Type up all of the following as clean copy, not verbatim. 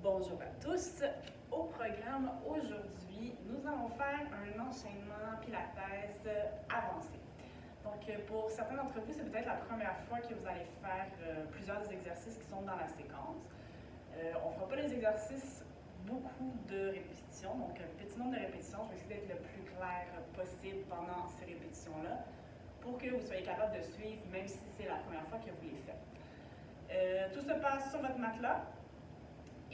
Bonjour à tous. Au programme aujourd'hui, nous allons faire un enchaînement Pilates avancé. Donc, pour certains d'entre vous, c'est peut-être la première fois que vous allez faire plusieurs des exercices qui sont dans la séquence. On ne fera pas les exercices beaucoup de répétitions, donc un petit nombre de répétitions. Je vais essayer d'être le plus clair possible pendant ces répétitions-là pour que vous soyez capable de suivre, même si c'est la première fois que vous les faites. Tout se passe sur votre matelas.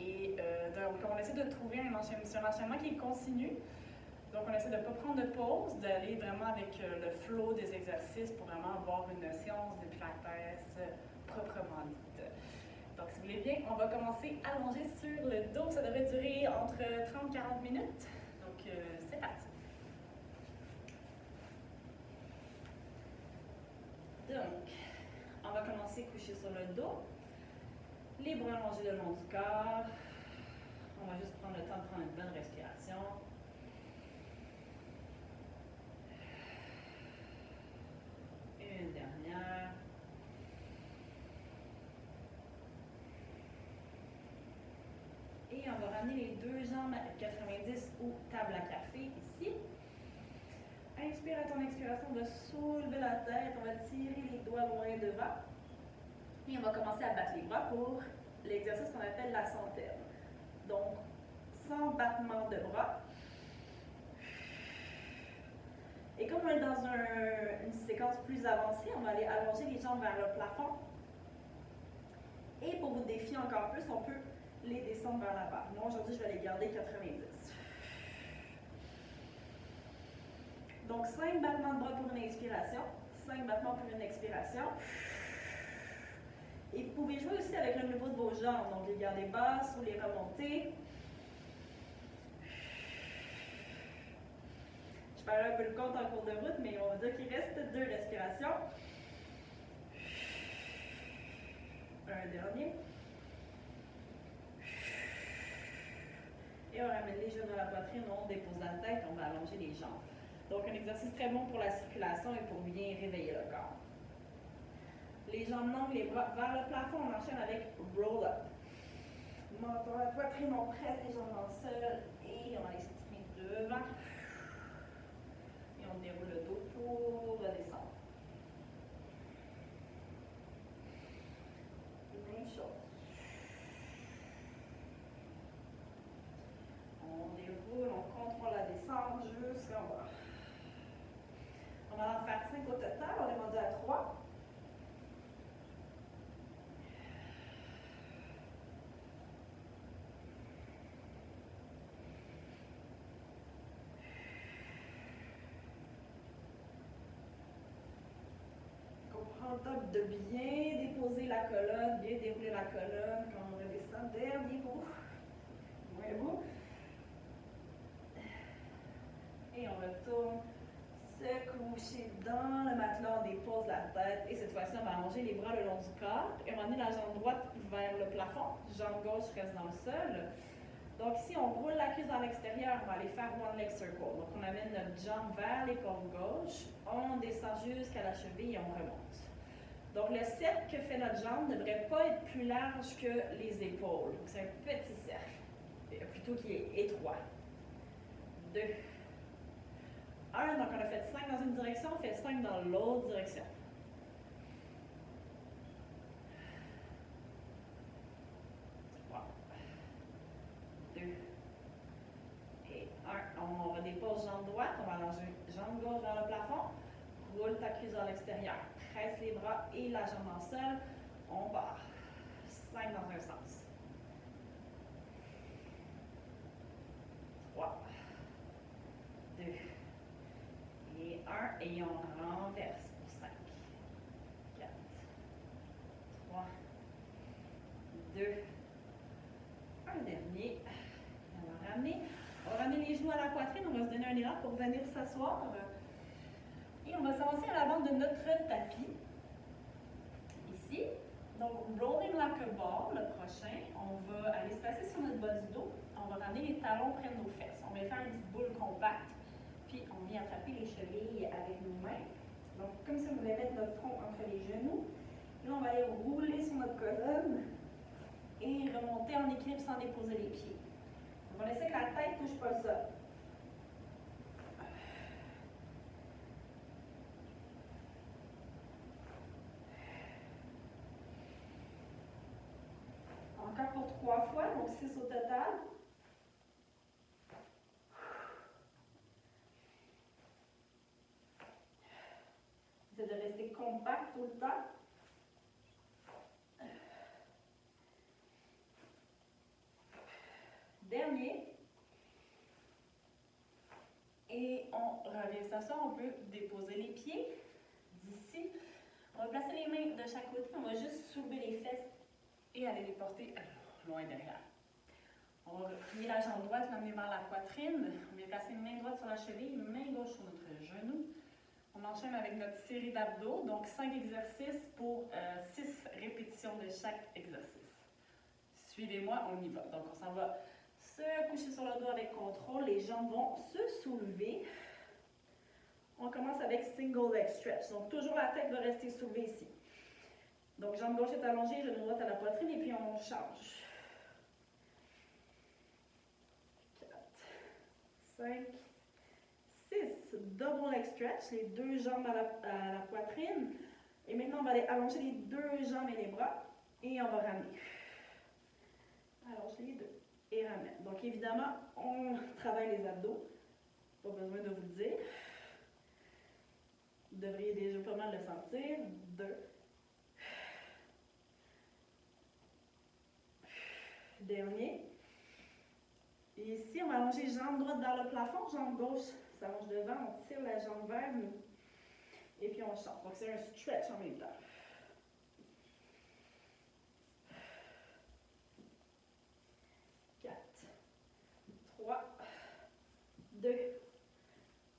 Et donc, on essaie de trouver un enchaînement qui est continu. Donc, on essaie de ne pas prendre de pause, d'aller vraiment avec le flow des exercices pour vraiment avoir une séance de Pilates proprement dite. Donc, si vous voulez bien, on va commencer allongé sur le dos. Ça devrait durer entre 30 et 40 minutes. Donc, c'est parti. Donc, on va commencer couché sur le dos. Les bras allongés le long du corps. On va juste prendre le temps de prendre une bonne respiration. Une dernière. Et on va ramener les deux jambes à 90 ou table à café ici. Inspire à ton expiration de soulever la tête. On va tirer les doigts loin devant. Et on va commencer à battre les bras pour l'exercice qu'on appelle la centaine. Donc, sans battement de bras. Et comme on est dans une séquence plus avancée, on va aller allonger les jambes vers le plafond. Et pour vous défier encore plus, on peut les descendre vers la barre. Moi, aujourd'hui, je vais les garder 90. Donc, 5 battements de bras pour une inspiration, 5 battements pour une expiration. Et vous pouvez jouer aussi avec le niveau de vos jambes, donc les garder basses ou les remonter. Je perds un peu le compte en cours de route, mais on va dire qu'il reste 2 respirations. Un dernier. Et on ramène les genoux à la poitrine, on dépose la tête, on va allonger les jambes. Donc un exercice très bon pour la circulation et pour bien réveiller le corps. Les jambes longues, les bras vers le plafond, on enchaîne avec roll up. Menton à la poitrine, on presse les jambes dans le sol et on va les stirer devant. Et on déroule le dos pour redescendre. Même chose. On déroule, on contrôle la descente jusqu'en bas. On va en faire 5 au total, on est rendu à 3. On prend le temps de bien déposer la colonne, bien dérouler la colonne quand on redescend. Dernier bout. Moins bout. Et on retourne se coucher dans le matelas, on dépose la tête. Et cette fois-ci, on va allonger les bras le long du corps. Et on va amener la jambe droite vers le plafond. Jambe gauche reste dans le sol. Donc ici, on roule la cuisse vers l'extérieur. On va aller faire one leg circle. Donc on amène notre jambe vers l'épaule gauche. On descend jusqu'à la cheville et on remonte. Donc le cercle que fait notre jambe ne devrait pas être plus large que les épaules. Donc c'est un petit cercle, plutôt qui est étroit. 2. 1, donc on a fait 5 dans une direction, on fait 5 dans l'autre direction. 3, 2, et 1. On redépose jambe droite, on va allonger jambe gauche vers le plafond. Roule ta cuisse vers l'extérieur. Presse les bras et la jambe en sol. On barre. 5 dans un sens. 3, 2, et 1. Et on renverse pour 5. 4, 3, 2, un dernier. On va ramener les genoux à la poitrine. On va se donner un élan pour venir s'asseoir. Et on va s'avancer à l'avant de notre tapis. Ici. Donc, rolling like a ball, le prochain. On va aller se placer sur notre bas du dos. On va ramener les talons près de nos fesses. On va faire une petite boule compacte. Puis, on vient attraper les chevilles avec nos mains. Donc, comme si on voulait mettre notre front entre les genoux. Là, on va aller rouler sur notre colonne et remonter rester en équilibre sans déposer les pieds. On va laisser que la tête ne touche pas le sol. Encore pour 3 fois, donc 6 au total. C'est de rester compact tout le temps. Dernier. Et on revient s'asseoir, on peut déposer les pieds d'ici. On va placer les mains de chaque côté, on va juste soulever les fesses et aller les porter loin derrière. On va plier la jambe droite, l'amener vers la poitrine. On vient placer une main droite sur la cheville, une main gauche sur notre genou. On enchaîne avec notre série d'abdos, donc 5 exercices pour 6 répétitions de chaque exercice. Suivez-moi, on y va. Donc on s'en va se coucher sur le dos avec contrôle, les jambes vont se soulever. On commence avec single leg stretch, donc toujours la tête va rester soulevée ici. Donc jambe gauche est allongée, genou droit à la poitrine et puis on change. 4, 5, 6, double leg stretch, les deux jambes à la poitrine. Et maintenant on va aller allonger les deux jambes et les bras et on va ramener. Allonge les deux. Et ramène. Donc évidemment, on travaille les abdos. Pas besoin de vous le dire. Vous devriez déjà pas mal le sentir. 2. Dernier. Et ici, on va allonger jambe droite vers le plafond, jambe gauche s'allonge devant, on tire la jambe vers nous. Et puis on change. Donc c'est un stretch en même temps. 4, 3, 2,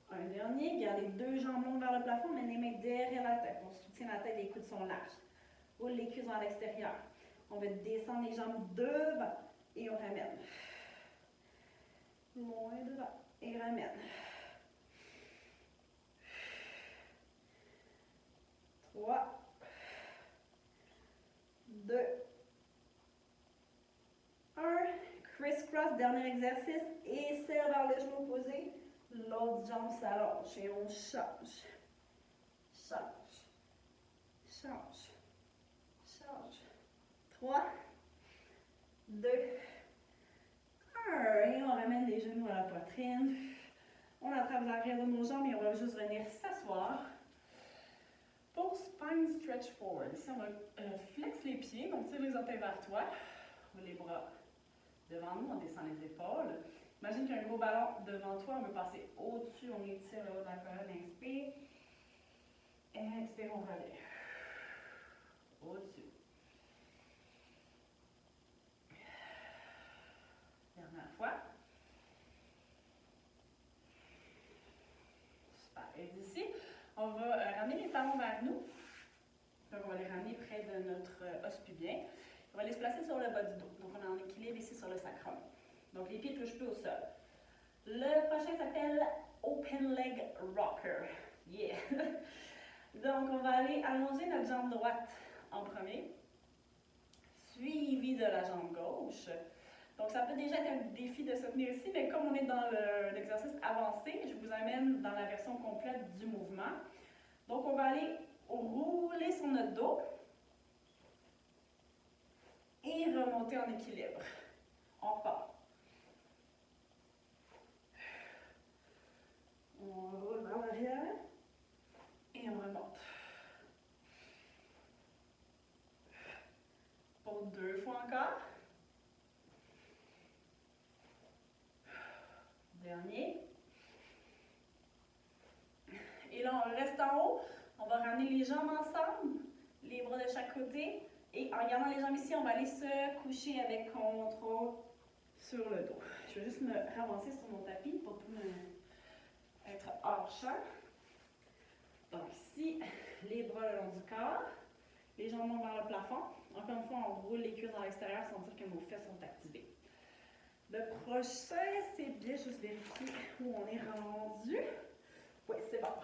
un dernier. Gardez deux jambes longues vers le plafond, mais les mains derrière la tête. On soutient la tête, les coudes sont larges. Roule les cuisses vers l'extérieur. On va descendre les jambes devant et on ramène. Loin devant et ramène. 3, 2, 1. Criss-cross, dernier exercice. Et serre vers le genou opposé. L'autre jambe s'allonge et on change. Change. Change. Change. 3, 2, 1. Et on ramène les genoux à la poitrine. On attrape l'arrière de nos jambes et on va juste venir s'asseoir. Pour spine stretch forward. Ici, on va flex les pieds, donc tire les orteils vers toi. Les bras devant nous, on descend les épaules. Imagine qu'il y a un gros ballon devant toi, on veut passer au-dessus, on étire le haut de la colonne, inspire. Expire, on revient. Au-dessus. Dernière fois. Super. Et d'ici, on va ramener les talons vers nous. Donc, on va les ramener près de notre os pubien. On va les se placer sur le bas du dos. Donc, on est en équilibre ici sur le sacrum. Donc, les pieds ne touchent plus au sol. Le prochain s'appelle Open Leg Rocker. Yeah! Donc, on va aller allonger notre jambe droite en premier, suivi de la jambe gauche. Donc, ça peut déjà être un défi de se tenir ici, mais comme on est dans l'exercice avancé, je vous amène dans la version complète du mouvement. Donc, on va aller rouler sur notre dos et remonter en équilibre. On repart. On roule vers l'arrière et on remonte. Pour 2 fois encore. Dernier. Et là, on reste en haut. On va ramener les jambes ensemble, les bras de chaque côté. Et en gardant les jambes ici, on va aller se coucher avec contrôle sur le dos. Je vais juste me ravancer sur mon tapis pour être hors champ. Donc ici, les bras le long du corps, les jambes longues vers le plafond. Encore une fois, on roule les cuisses à l'extérieur sans dire que nos fesses sont activées. Le prochain, c'est bien juste vérifier où on est rendu. Oui, c'est bon.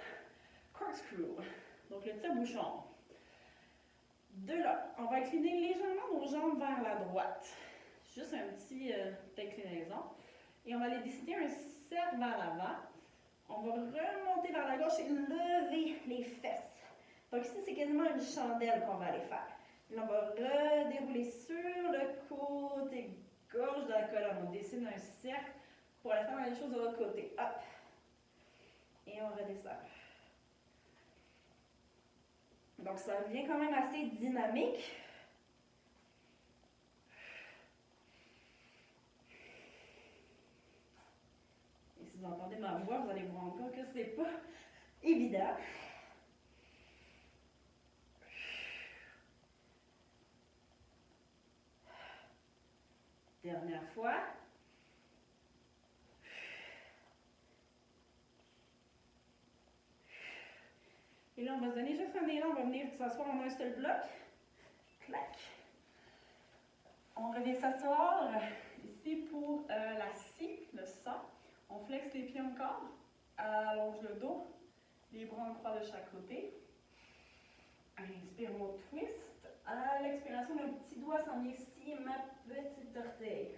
Corkscrew. Donc le tire-bouchon. De là, on va incliner légèrement nos jambes vers la droite. juste un petit inclinaison. Et on va aller décider un cercle vers l'avant. On va remonter vers la gauche et lever les fesses. Donc ici, c'est quasiment une chandelle qu'on va aller faire. Là, on va redérouler sur le côté gauche de la colonne. On dessine un cercle pour aller faire la même chose de l'autre côté. Hop. Et on redescend. Donc ça devient quand même assez dynamique. Et si vous entendez ma voix, vous allez vous rendre compte que c'est pas évident. Dernière fois. Et là, on va se donner juste un élan, on va venir s'asseoir en un seul bloc. Clac. On revient s'asseoir ici pour la scie, le sang. On flexe les pieds encore, allonge le dos, les bras en croix de chaque côté. Inspire, on twist. À l'expiration, le petit doigt s'en vient scier ma petite orteil.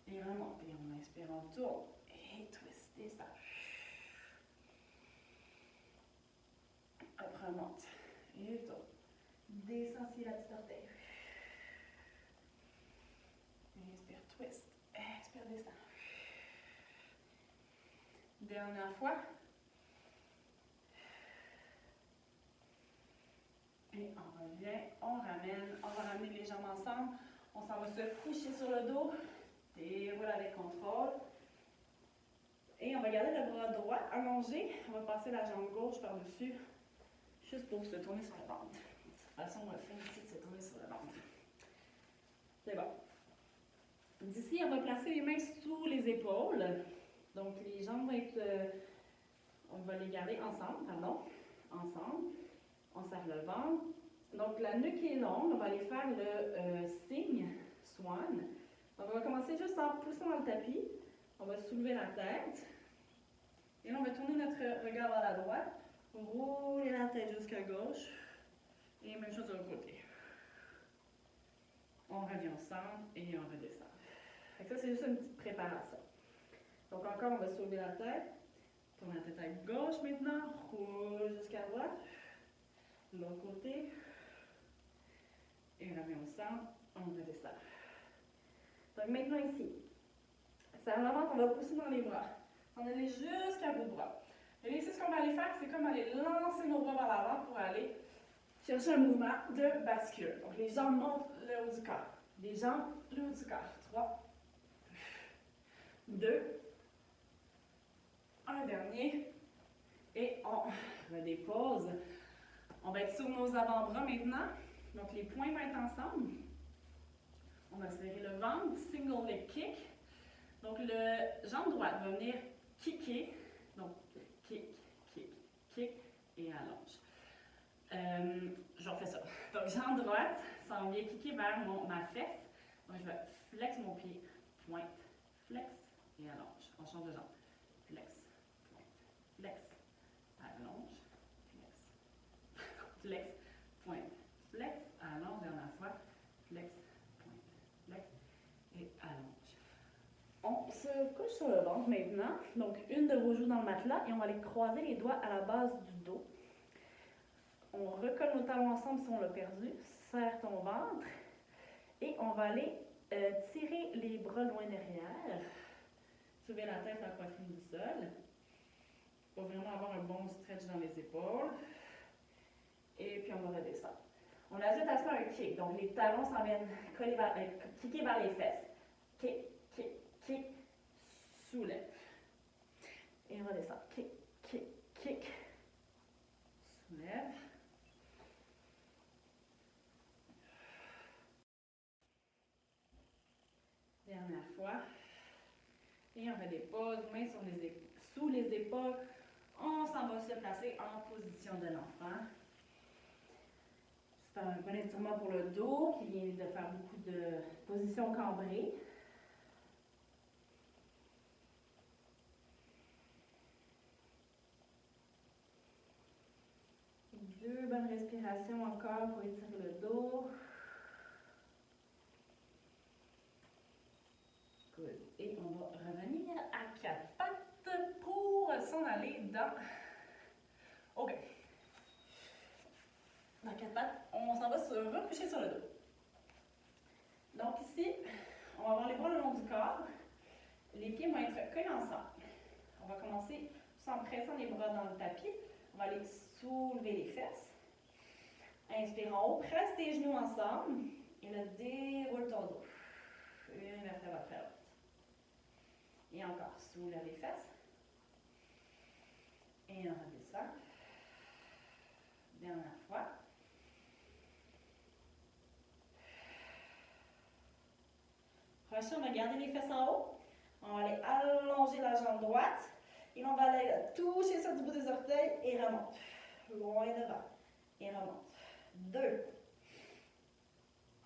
Et remonte. Et on inspire, on tourne. Et twist, descend. Hop, remonte. Et tourne. Descend, scier la petite orteil. Inspire, twist. Expire, descend. Dernière fois. Et on revient, on ramène, on va ramener les jambes ensemble. On s'en va se coucher sur le dos. Déroule avec contrôle. Et on va garder le bras droit allongé. On va passer la jambe gauche par-dessus, juste pour se tourner sur le ventre. De cette façon, on va faire ici de se tourner sur le ventre. C'est bon. D'ici, on va placer les mains sous les épaules. Donc, les jambes vont être... on va les garder ensemble, pardon. Ensemble. On serre le ventre. Donc, la nuque est longue. On va aller faire le signe swan. Donc, on va commencer juste en poussant dans le tapis. On va soulever la tête. Et là, on va tourner notre regard vers la droite. Rouler la tête jusqu'à gauche. Et même chose de l'autre côté. On revient au centre et on redescend. Donc ça, c'est juste une petite préparation. Donc encore, on va soulever la tête. Tourne la tête à gauche maintenant. Roule jusqu'à droite. De l'autre côté. Et on revient au centre. On redescend. Donc maintenant ici, c'est à l'avant qu'on va pousser dans les bras. On va aller jusqu'à bout de bras. Et ici, ce qu'on va aller faire, c'est comme aller lancer nos bras vers l'avant pour aller chercher un mouvement de bascule. Donc les jambes montent le haut du corps. Les jambes, le haut du corps. 3, 2, un dernier. Et on redépose. On va être sur nos avant-bras maintenant. Donc les poings vont être ensemble. On va serrer le ventre, single leg kick. Donc le jambe droite va venir kicker. Donc kick, kick, kick et allonge. Je refais ça. Donc jambe droite s'en vient kicker vers ma fesse. Donc je vais flex mon pied, pointe, flex et allonge. On change de jambe. Flex, pointe, flex, allonge, flex, flex, pointe, flex, allonge, dernière fois, flex, pointe, flex et allonge. On se couche sur le ventre maintenant. Donc une de vos joues dans le matelas et on va aller croiser les doigts à la base du dos. On recolle nos talons ensemble si on l'a perdu. Serre ton ventre. Et on va aller tirer les bras loin derrière. Soulever la tête, la poitrine du sol. Pour vraiment avoir un bon stretch dans les épaules. Et puis on va redescendre. On ajoute à ça un kick. Donc les talons s'en viennent kicker vers les fesses. Kick, kick, kick. Soulève. Et on redescend. Kick, kick, kick. Soulève. Dernière fois. Et on redépose, mains sous les épaules. On s'en va se placer en position de l'enfant. C'est un bon étirement pour le dos qui vient de faire beaucoup de positions cambrées. Deux bonnes respirations encore pour étirer le dos. Et on va revenir à 4 pattes pour s'en aller dans... OK. Dans 4 pattes, on s'en va se recoucher sur le dos. Donc ici, on va avoir les bras le long du corps. Les pieds vont être collés ensemble. On va commencer en pressant les bras dans le tapis. On va aller soulever les fesses. Inspire en haut, presse tes genoux ensemble. Et là, déroule ton dos. Une vertèbre après l'autre. Et encore, soulève les fesses. Et on redescend. Dernière fois. Prochain, on va garder les fesses en haut. On va aller allonger la jambe droite. Et on va aller toucher ça du bout des orteils et remonte. Loin devant. Et remonte. 2.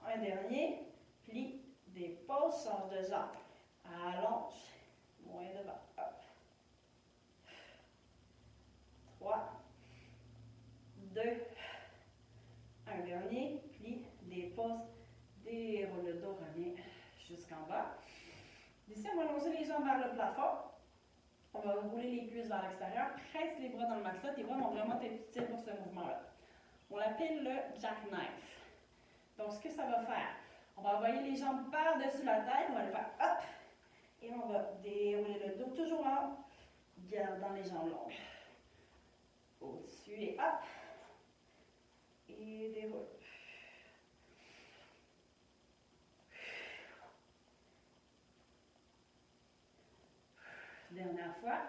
Un dernier. Plie, dépose, change de jambe. Allonge. Loin devant. Hop. 3. 2. Un dernier. Plie, dépose, déroule le dos, revient jusqu'en bas. D'ici, on va allonger les jambes vers le plafond. On va rouler les cuisses vers l'extérieur. Presse les bras dans le matelas. Tes bras vont vraiment être utiles pour ce mouvement-là. On l'appelle le jackknife. Donc, ce que ça va faire, on va envoyer les jambes par-dessus la tête. On va le faire hop. Et on va dérouler le dos toujours en gardant les jambes longues. Au-dessus et hop. Et déroule. Dernière fois.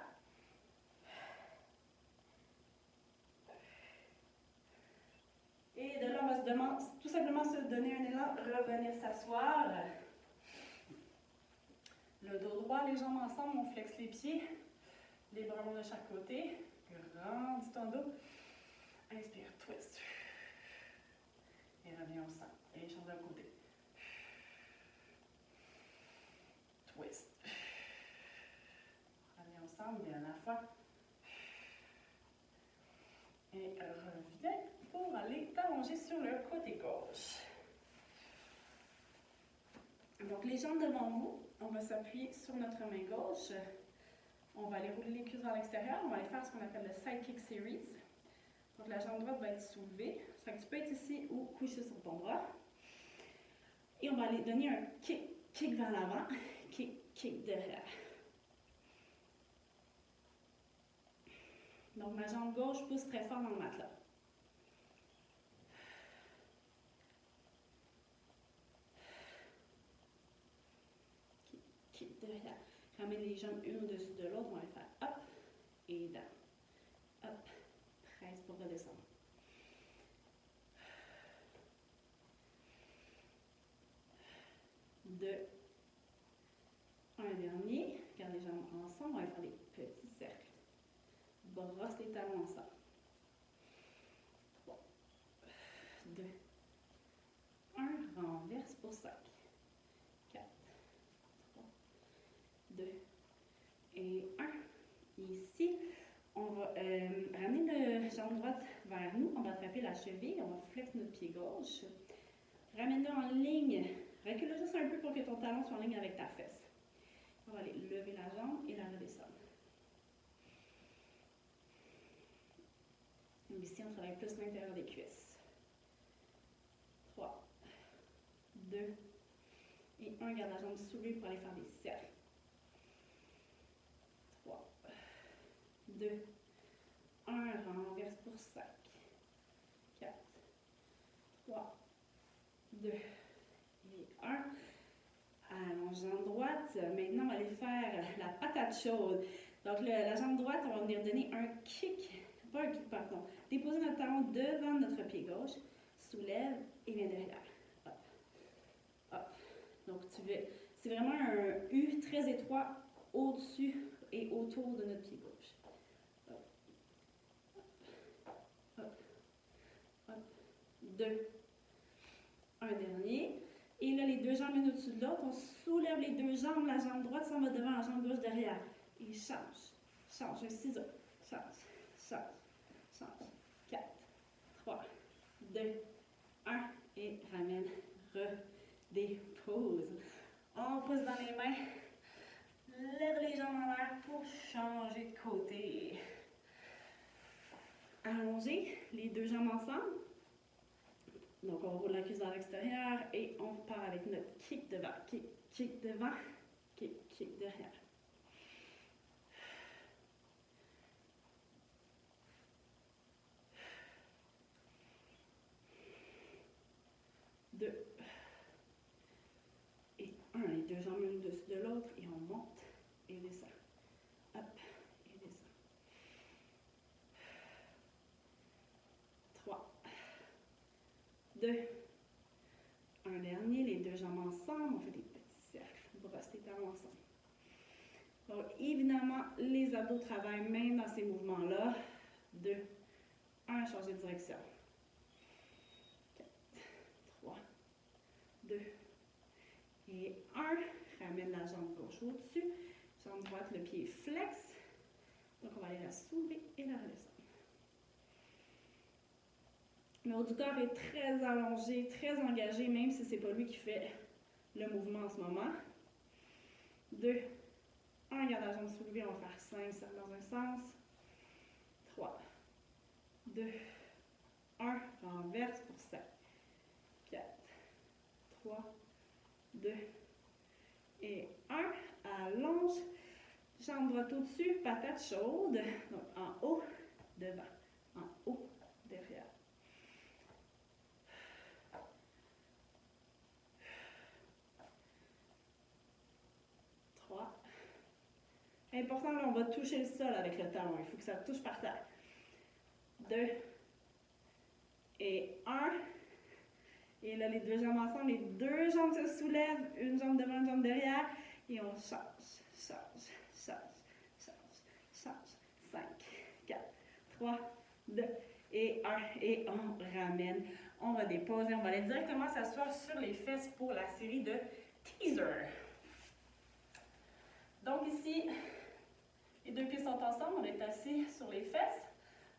Et de là, on va tout simplement se donner un élan, revenir s'asseoir. Le dos droit, les jambes ensemble, on flexe les pieds. Les bras longs de chaque côté. Grandis ton dos. Inspire, twist. Et reviens au centre. Et change d'un côté. Twist. Reviens au centre, dernière fois. Et reviens pour aller t'allonger sur le côté gauche. Donc les jambes devant vous, on va s'appuyer sur notre main gauche. On va aller rouler les cuisses vers l'extérieur. On va aller faire ce qu'on appelle le side kick series. Donc la jambe droite va être soulevée. Ça fait que tu peux être ici ou couché sur ton bras. Et on va aller donner un kick vers l'avant, kick derrière. Donc ma jambe gauche pousse très fort dans le matelas. Kick derrière. Ramène les jambes une au-dessus de l'autre. On va les faire hop et down. Hop. Presse pour redescendre. Deux. Un dernier. Garde les jambes ensemble. On va faire des petits cercles. Brosse les talons ensemble. 3. 2. 1. Renverse pour 5. 4. 3. 2. Et 1. Ici, on va ramener la jambe droite vers nous. On va attraper la cheville. On va flexer notre pied gauche. Ramène-le en ligne. Recule juste un peu pour que ton talon soit en ligne avec ta fesse. On va aller lever la jambe et la redescendre. Ici, on travaille plus l'intérieur des cuisses. 3, 2, et 1. Garde la jambe soulevée pour aller faire des cercles. 3, 2, 1. Renverse pour 5. 4, 3, 2, et 1. Allonge jambe droite. Maintenant, on va aller faire la patate chaude. Donc, la jambe droite, on va venir donner un kick. Pas un kick, pardon. Déposer notre talon devant notre pied gauche. Soulève et viens derrière. Hop. Hop. Donc, c'est vraiment un U très étroit au-dessus et autour de notre pied gauche. Hop. Hop. Hop. 2. Un dernier. Et là, les deux jambes l'une au-dessus de l'autre. On soulève les deux jambes. La jambe droite s'en va devant, la jambe gauche derrière. Et change. Change. Un ciseau. Change. Change. Change. 4, 3, 2, 1. Et ramène. Redépose. On pousse dans les mains. changer de côté. Allongez les deux jambes ensemble. Donc, on roule la cuisse vers l'extérieur et on part avec notre kick devant, kick devant, kick derrière. 2 et 1. Les deux jambes l'une au-dessus de l'autre et on monte et descend. Hop et descend. 3, 2, un dernier, les deux jambes ensemble, on fait des petits cercles, brosse tes talons ensemble. Donc, évidemment, les abdos travaillent même dans ces mouvements-là. 2, 1, changer de direction. 4, 3, 2 et 1. Ramène la jambe gauche au-dessus, jambe droite, le pied flex. Donc, on va aller la soulever et la redescendre. Le haut du corps est très allongé, très engagé, même si ce n'est pas lui qui fait le mouvement en ce moment. 2, 1, garde la jambe soulevée, on va faire 5 cercles dans un sens. 3, 2, 1, renverse pour 7. 4, 3, 2 et 1. Allonge, jambe droite au-dessus, patate chaude. Donc en haut, devant, en haut, derrière. 3. Important, là, on va toucher le sol avec le talon. Il faut que ça touche par terre. 2 et 1. Et là, les deux jambes ensemble, les deux jambes se soulèvent, une jambe devant, une jambe derrière. Et on change, change, change, change, change. 5, 4, 3, 2 et 1. Et on ramène. On va déposer. On va aller directement s'asseoir sur les fesses pour la série de teaser. Donc ici, les deux pieds sont ensemble. On est assis sur les fesses,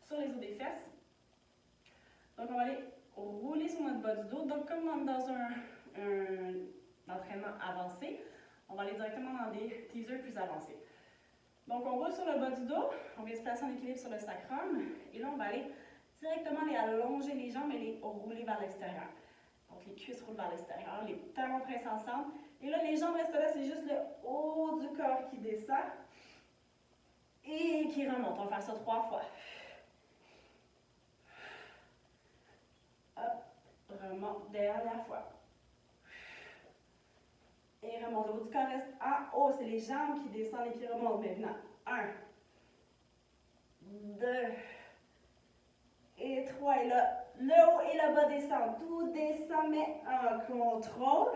sur les os des fesses. Donc on va aller rouler sur notre bas du dos. Donc comme on est dans un entraînement avancé, on va aller directement dans des teasers plus avancés. Donc on roule sur le bas du dos, on vient se placer en équilibre sur le sacrum, et là on va aller directement aller allonger les jambes et les rouler vers l'extérieur. Donc les cuisses roulent vers l'extérieur, les talons pressent ensemble, et là les jambes restent là, c'est juste le haut du corps qui descend et qui remonte. On va faire ça 3 fois. Hop, remonte, dernière fois. Et remonte. Le haut du corps reste en haut. C'est les jambes qui descendent et qui remontent maintenant. 1, 2 et 3. Et là, le haut et le bas descendent. Tout descend, mais en contrôle.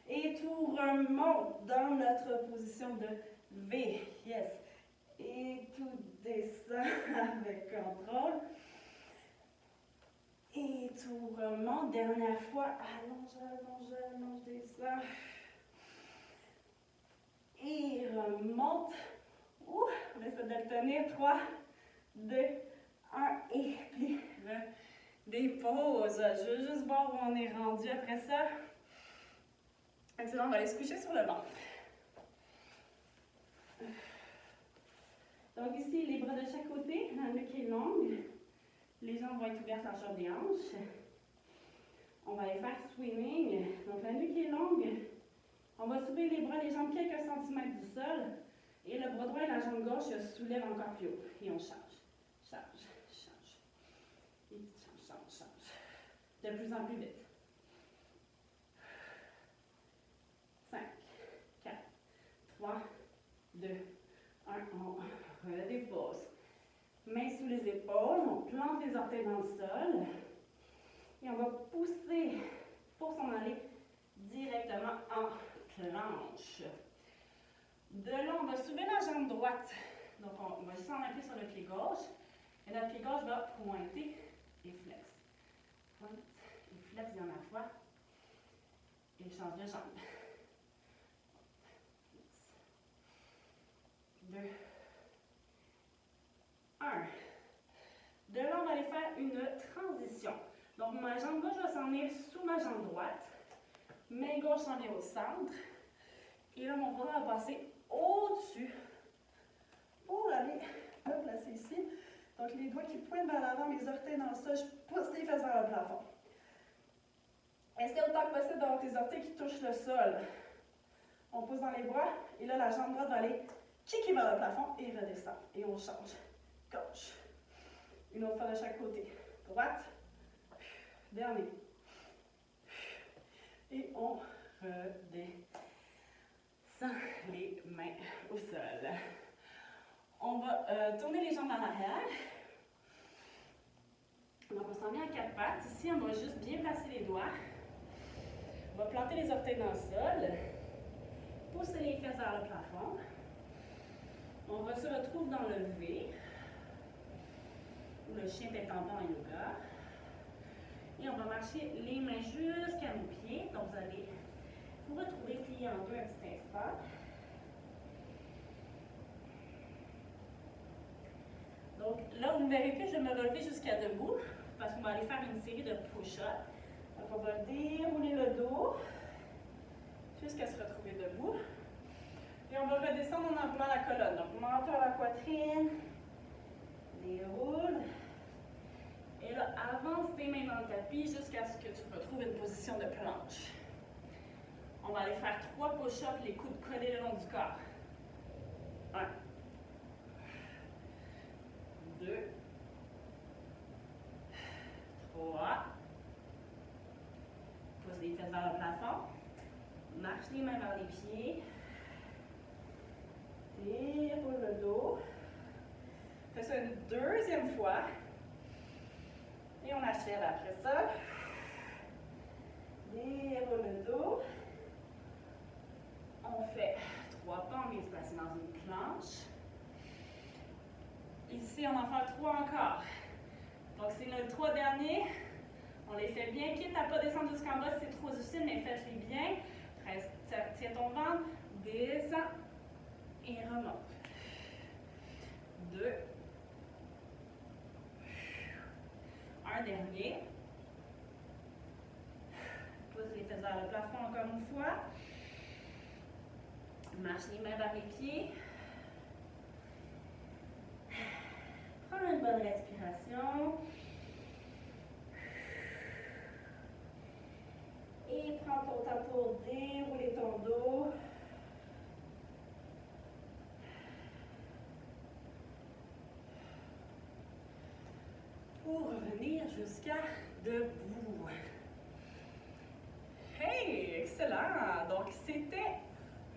Et tout remonte dans notre position de V. Yes. Et tout descend avec contrôle. Et tout remonte. Dernière fois. Allonge, allonge, allonge, descend. Et remonte. Ouh, on essaie de le tenir. 3, 2, 1 et plie. Dépose. Je veux juste voir où on est rendu après ça. Excellent, on va aller se coucher sur le ventre. Donc ici, les bras de chaque côté, la nuque est longue. Les jambes vont être ouvertes largeur des hanches. On va aller faire swimming. Donc la nuque est longue. On va soulever les bras, les jambes quelques centimètres du sol. Et le bras droit et la jambe gauche se soulèvent encore plus haut. Et on change, change, change. Et change, change, change. De plus en plus vite. 5, 4, 3, 2, 1. On redépose. Mains sous les épaules. On plante les orteils dans le sol. Et on va pousser pour s'en aller directement en planche. De là, on va soulever la jambe droite. Donc, on va juste en appuyer sur le pied gauche. Et notre pied gauche va pointer et flex. Pointe et flex dernière fois. Et change de jambe. 2, 1. De là, on va aller faire une transition. Donc, ma jambe gauche va s'en venir sous ma jambe droite. Main gauche s'en vient au centre. Et là, mon bras va passer au-dessus pour aller me placer ici. Donc, les doigts qui pointent vers l'avant, mes orteils dans le sol, je pousse les fesses vers le plafond. Essaie autant que possible d'avoir tes orteils qui touchent le sol. On pousse dans les bras, et là, la jambe droite va aller kicker vers le plafond et redescend. Et on change. Gauche. Une autre fois de chaque côté. Droite. Dernier. Et on redescend les mains au sol. On va tourner les jambes en arrière. Donc, on s'en vient à quatre pattes. Ici, on va juste bien placer les doigts. On va planter les orteils dans le sol. Pousser les fesses vers le plafond. On se retrouve dans le V, ou le chien tête en bas en yoga. Et on va marcher les mains jusqu'à nos pieds. Donc, vous allez vous retrouver plié en deux un petit instant. Donc, là, vous ne verrez plus, je vais me relever jusqu'à debout, parce qu'on va aller faire une série de push-ups. Donc, on va dérouler le dos jusqu'à se retrouver debout. Et on va redescendre en enroulant la colonne. Donc, menton à la poitrine, déroule. Et là, avance tes mains dans le tapis jusqu'à ce que tu retrouves une position de planche. On va aller faire 3 push-ups, les coudes collés le long du corps. 1, 2, 3. Pousse les fesses vers le plafond. Marche les mains vers les pieds. Déroule le dos. Fais ça une deuxième fois. Et on achève après ça. Déroule le dos. On fait 3 pas, on vient se placer dans une planche. Ici, on en fait 3 encore. Donc, c'est nos 3 derniers. On les fait bien, quitte à ne pas descendre jusqu'en bas si c'est trop difficile, mais faites-les bien. Tiens ton ventre, descends et remonte. 2. Un dernier. Pousse les fesses vers le plafond encore une fois. Marche les mains vers les pieds. Prends une bonne respiration. Et prends ton temps pour dérouler ton dos. Pour revenir jusqu'à debout. Hey, excellent! Donc, c'était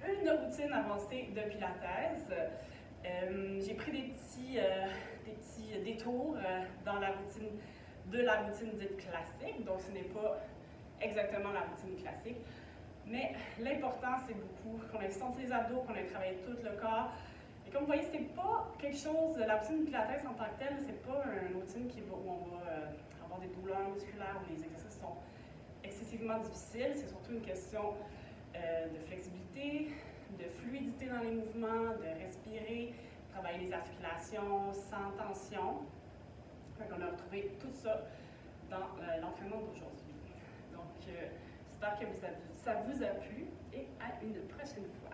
une routine avancée de Pilates. J'ai pris des petits détours dans la routine dite classique. Donc, ce n'est pas exactement la routine classique. Mais l'important, c'est beaucoup qu'on ait senti les abdos, qu'on ait travaillé tout le corps. Et comme vous voyez, c'est pas quelque chose, la routine Pilates en tant que telle, c'est pas une routine où on va avoir des douleurs musculaires, où les exercices sont excessivement difficiles. C'est surtout une question de flexibilité, de fluidité dans les mouvements, de respirer, travailler les articulations sans tension. Donc, on a retrouvé tout ça dans l'entraînement d'aujourd'hui. Donc, j'espère que ça vous a plu et à une prochaine fois.